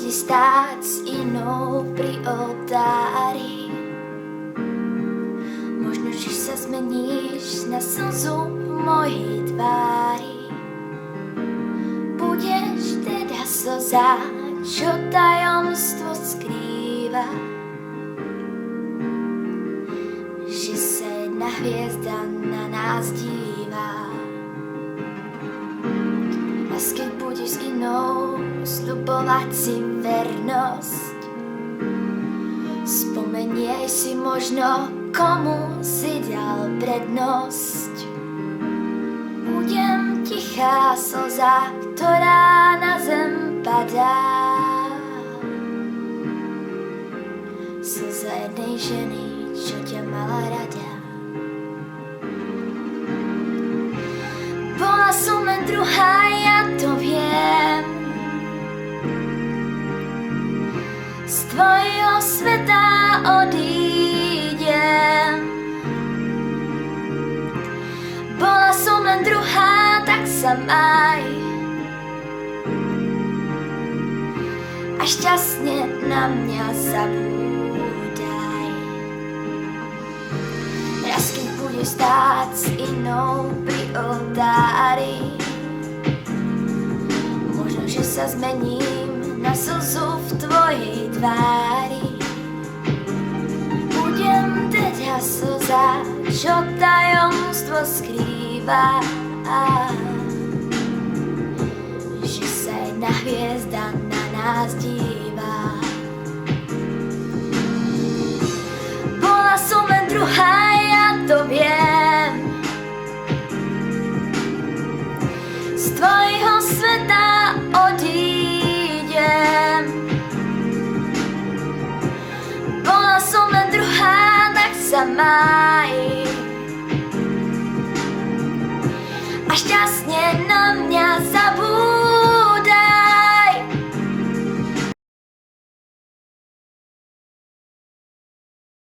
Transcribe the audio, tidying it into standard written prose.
bude stáť s inou pri oltári. Možno, že sa zmeníš na slzu v mojej tvári. Budeš teda slza, čo tajomstvo skrýva, že sa jedna hviezda na nás díva. Raz keď budeš s inou sľubovať si vernosť, spomenieš si možno, komu si dal prednosť. Budem tichá slza, ktorá na zem padá, slza jednej ženy, čo ťa mala rada. Bola som len druhá, ja to viem. Z tvojho sveta odídem. Bola som len druhá, tak sa maj a šťastne na mňa zabúdaj. Raz keď budeš stáť s inou pri oltári, možno, že sa zmením na slzu v tvojej tvári. Budem teda slza, čo tajomstvo skrýva, že sa jedna hviezda na nás díva. Bola som len druhá, ja to viem. Z tvojho sveta odídem. Bola som len druhá, tak sa maj a šťastne na mňa